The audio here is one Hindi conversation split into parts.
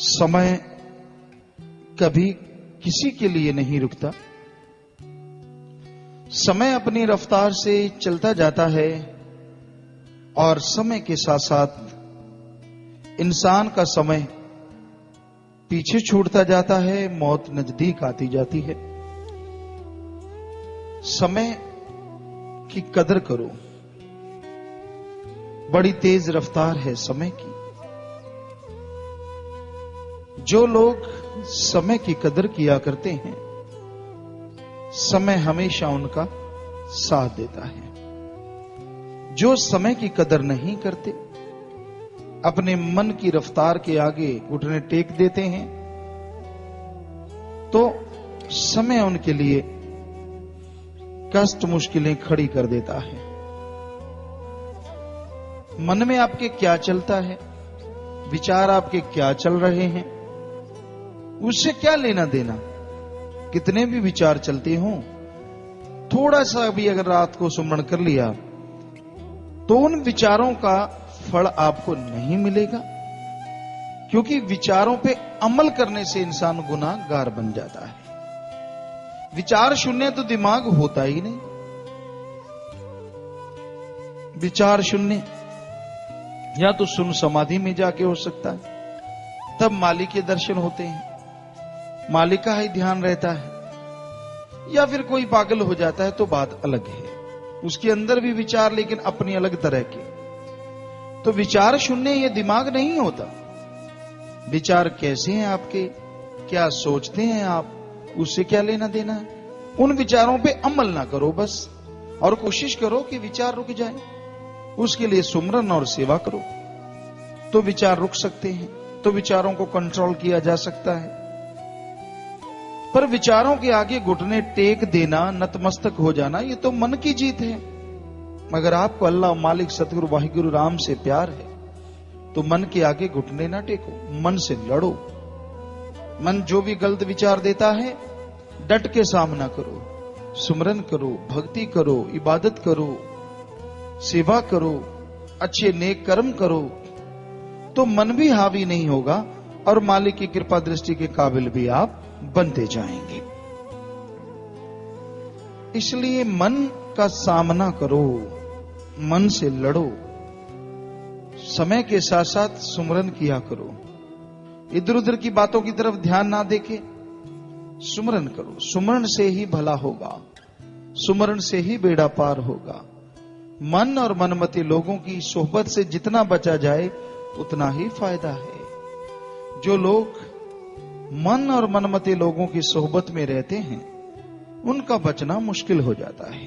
समय कभी किसी के लिए नहीं रुकता। समय अपनी रफ्तार से चलता जाता है और समय के साथ साथ इंसान का समय पीछे छूटता जाता है, मौत नजदीक आती जाती है। समय की कदर करो, बड़ी तेज रफ्तार है समय की। जो लोग समय की कदर किया करते हैं, समय हमेशा उनका साथ देता है। जो समय की कदर नहीं करते, अपने मन की रफ्तार के आगे घुटने टेक देते हैं, तो समय उनके लिए कष्ट मुश्किलें खड़ी कर देता है। मन में आपके क्या चलता है, विचार आपके क्या चल रहे हैं, उससे क्या लेना देना। कितने भी विचार चलते हों, थोड़ा सा भी अगर रात को सुमरण कर लिया तो उन विचारों का फल आपको नहीं मिलेगा, क्योंकि विचारों पे अमल करने से इंसान गुनाहगार बन जाता है। विचार शून्य तो दिमाग होता ही नहीं। विचार शून्य या तो सुन समाधि में जाके हो सकता है, तब मालिक के दर्शन होते हैं, मालिक का ही ध्यान रहता है। या फिर कोई पागल हो जाता है तो बात अलग है, उसके अंदर भी विचार लेकिन अपनी अलग तरह के। तो विचार शून्य ये दिमाग नहीं होता। विचार कैसे हैं आपके, क्या सोचते हैं आप, उससे क्या लेना देना है। उन विचारों पे अमल ना करो बस, और कोशिश करो कि विचार रुक जाए। उसके लिए सुमरन और सेवा करो तो विचार रुक सकते हैं, तो विचारों को कंट्रोल किया जा सकता है। पर विचारों के आगे घुटने टेक देना, नतमस्तक हो जाना, ये तो मन की जीत है। मगर आपको अल्लाह मालिक सतगुरु वाहिगुरु राम से प्यार है, तो मन के आगे घुटने ना टेको, मन से लड़ो। मन जो भी गलत विचार देता है, डट के सामना करो, सुमरन करो, भक्ति करो, इबादत करो, सेवा करो, अच्छे नेक कर्म करो, तो मन भी हावी नहीं होगा और मालिक की कृपा दृष्टि के काबिल भी आप बनते जाएंगे। इसलिए मन का सामना करो, मन से लड़ो, समय के साथ साथ सुमरन किया करो। इधर उधर की बातों की तरफ ध्यान ना देके सुमरन करो। सुमरन से ही भला होगा, सुमरन से ही बेड़ा पार होगा। मन और मनमती लोगों की सोहबत से जितना बचा जाए उतना ही फायदा है। जो लोग मन और मनमती लोगों की सोहबत में रहते हैं, उनका बचना मुश्किल हो जाता है,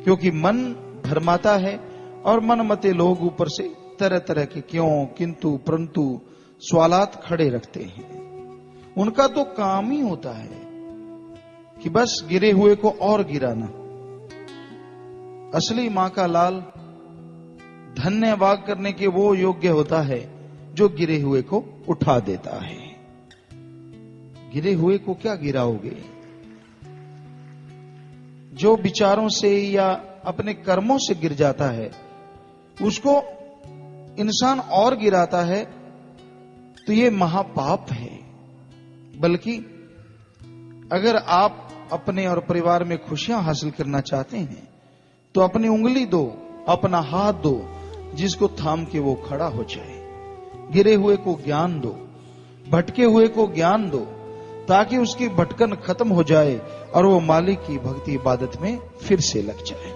क्योंकि मन भरमाता है और मनमते लोग ऊपर से तरह तरह के क्यों, किंतु, परंतु सवालात खड़े रखते हैं। उनका तो काम ही होता है कि बस गिरे हुए को और गिराना। असली मां का लाल धन्यवाद करने के वो योग्य होता है जो गिरे हुए को उठा देता है। गिरे हुए को क्या गिराओगे? जो विचारों से या अपने कर्मों से गिर जाता है, उसको इंसान और गिराता है, तो ये महापाप है। बल्कि अगर आप अपने और परिवार में खुशियां हासिल करना चाहते हैं, तो अपनी उंगली दो, अपना हाथ दो, जिसको थाम के वो खड़ा हो जाए। गिरे हुए को ज्ञान दो, भटके हुए को ज्ञान दो, ताकि उसकी भटकन खत्म हो जाए और वो मालिक की भक्ति इबादत में फिर से लग जाए।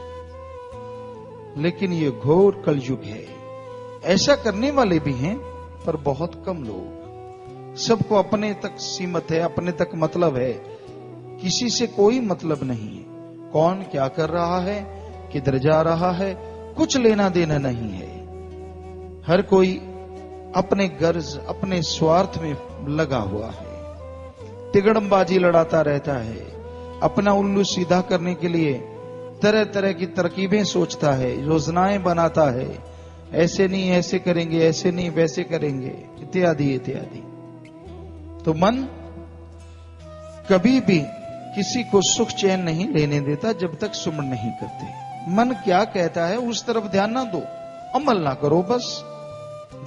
लेकिन ये घोर कलयुग है। ऐसा करने वाले भी हैं, पर बहुत कम लोग। सबको अपने तक सीमित है, अपने तक मतलब है, किसी से कोई मतलब नहीं है। कौन क्या कर रहा है, किधर जा रहा है, कुछ लेना देना नहीं है। हर कोई अपने गर्ज, अपने स्वार्थ में लगा हुआ है, तिगड़मबाजी लड़ाता रहता है। अपना उल्लू सीधा करने के लिए तरह तरह की तरकीबें सोचता है, योजनाएं बनाता है। ऐसे नहीं ऐसे करेंगे, ऐसे नहीं वैसे करेंगे, इत्यादि इत्यादि। तो मन कभी भी किसी को सुख चैन नहीं लेने देता जब तक सुमन नहीं करते। मन क्या कहता है उस तरफ ध्यान ना दो, अमल ना करो। बस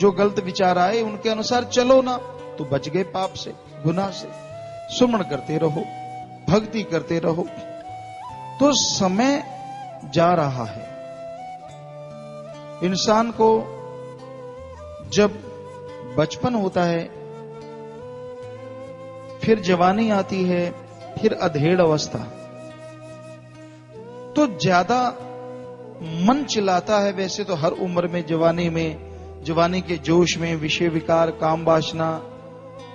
जो गलत विचार आए उनके अनुसार चलो ना। तो बच गए पाप से, गुनाह से। सुमन करते रहो, भक्ति करते रहो। तो समय जा रहा है। इंसान को जब बचपन होता है, फिर जवानी आती है, फिर अधेड़ अवस्था, तो ज्यादा मन चिल्लाता है। वैसे तो हर उम्र में, जवानी के जोश में विषय विकार, काम वासना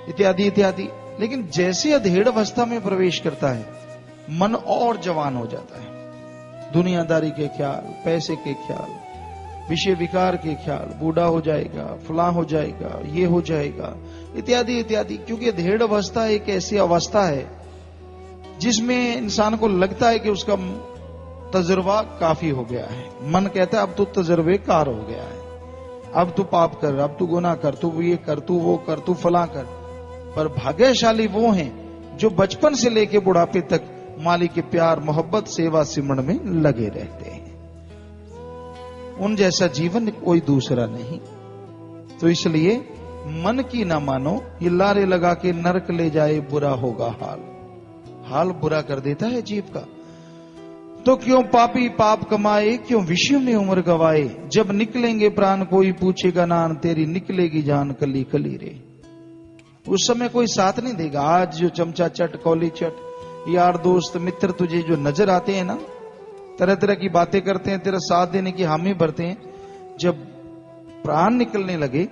इत्यादि इत्यादि, लेकिन जैसे अधेड़ अवस्था में प्रवेश करता है, मन और जवान हो जाता है। दुनियादारी के ख्याल, पैसे के ख्याल, विषय विकार के ख्याल, बूढ़ा हो जाएगा, फला हो जाएगा, ये हो जाएगा, इत्यादि इत्यादि। क्योंकि अधेड़ अवस्था एक ऐसी अवस्था है जिसमें इंसान को लगता है कि उसका तजुर्बा काफी हो गया है। मन कहता है अब तो तजुर्बेकार हो गया है, अब तू पाप कर, अब तू गुनाह कर, तू ये कर, तू वो कर, तू फला कर। पर भाग्यशाली वो हैं जो बचपन से लेकर बुढ़ापे तक मालिक के प्यार, मोहब्बत, सेवा सिमरन में लगे रहते हैं। उन जैसा जीवन कोई दूसरा नहीं। तो इसलिए मन की ना मानो, ये लारे लगा के नरक ले जाए, बुरा होगा हाल बुरा कर देता है जीव का। तो क्यों पापी पाप कमाए, क्यों विषयों में उम्र गवाए, जब निकलेंगे प्राण कोई पूछेगा नान, तेरी निकलेगी जान कली कली रे। उस समय कोई साथ नहीं देगा। आज जो चमचा चट, कौली चट, यार दोस्त मित्र तुझे जो नजर आते हैं ना, तरह तरह की बातें करते हैं, तेरा साथ देने की हामी भरते हैं, जब प्राण निकलने लगे,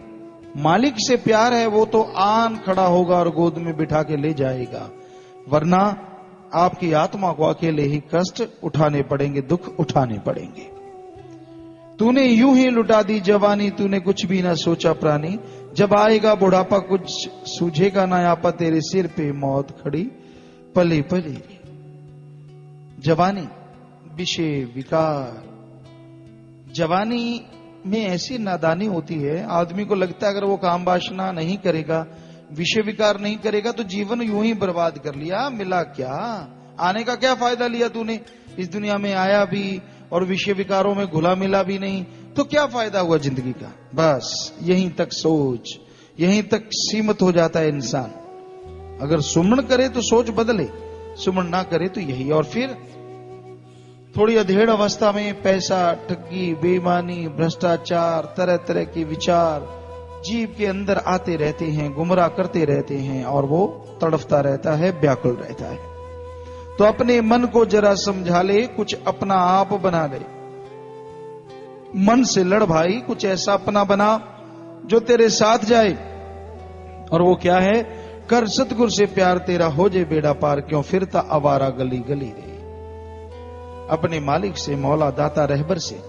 मालिक से प्यार है वो तो आन खड़ा होगा और गोद में बिठा के ले जाएगा। वरना आपकी आत्मा को अकेले ही कष्ट उठाने पड़ेंगे, दुख उठाने पड़ेंगे। तूने यूं ही लुटा दी जवानी, तूने कुछ भी ना सोचा प्राणी, जब आएगा बुढ़ापा कुछ सूझेगा ना आपा, तेरे सिर पे मौत खड़ी पली पली। जवानी, विषय विकार, जवानी में ऐसी नादानी होती है, आदमी को लगता है अगर वो काम वासना नहीं करेगा, विषय विकार नहीं करेगा, तो जीवन यूं ही बर्बाद कर लिया। मिला क्या, आने का क्या फायदा लिया तूने, इस दुनिया में आया भी और विषय विकारों में घुला मिला भी नहीं, तो क्या फायदा हुआ जिंदगी का। बस यहीं तक सोच, यहीं तक सीमित हो जाता है इंसान। अगर सुमन करे तो सोच बदले, सुमन ना करे तो यही। और फिर थोड़ी अधेड़ अवस्था में पैसा, ठगी, बेईमानी, भ्रष्टाचार, तरह तरह के विचार जीव के अंदर आते रहते हैं, गुमराह करते रहते हैं, और वो तड़फता रहता है, व्याकुल रहता है। तो अपने मन को जरा समझा ले, कुछ अपना आप बना ले। मन से लड़ भाई, कुछ ऐसा अपना बना जो तेरे साथ जाए। और वो क्या है, कर सतगुरु से प्यार, तेरा हो जाए बेड़ा पार, क्यों फिरता आवारा गली गली रे। अपने मालिक से, मौला दाता रहबर से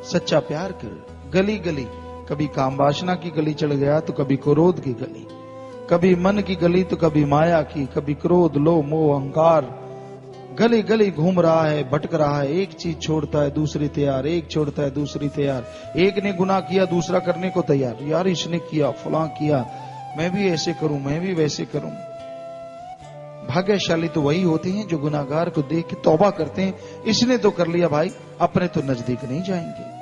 सच्चा प्यार कर, गली गली। कभी काम वासना की गली चढ़ गया तो कभी क्रोध की गली, कभी मन की गली तो कभी माया की, कभी क्रोध, लोभ, मोह, अहंकार, गली गली घूम रहा है, भटक रहा है। एक चीज छोड़ता है दूसरी तैयार, एक छोड़ता है दूसरी तैयार। एक ने गुनाह किया दूसरा करने को तैयार, यार इसने किया, फलां किया, मैं भी ऐसे करूं, मैं भी वैसे करूं। भाग्यशाली तो वही होते हैं जो गुनाहगार को देख के तौबा करते हैं, इसने तो कर लिया भाई, अपने तो नजदीक नहीं जाएंगे।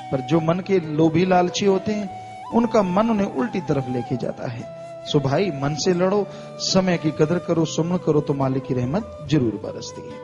पर जो मन के लोभी लालची होते हैं, उनका मन उन्हें उल्टी तरफ लेके जाता है। सो भाई मन से लड़ो, समय की कदर करो, सुमन करो, तो मालिक की रहमत जरूर बरसती है।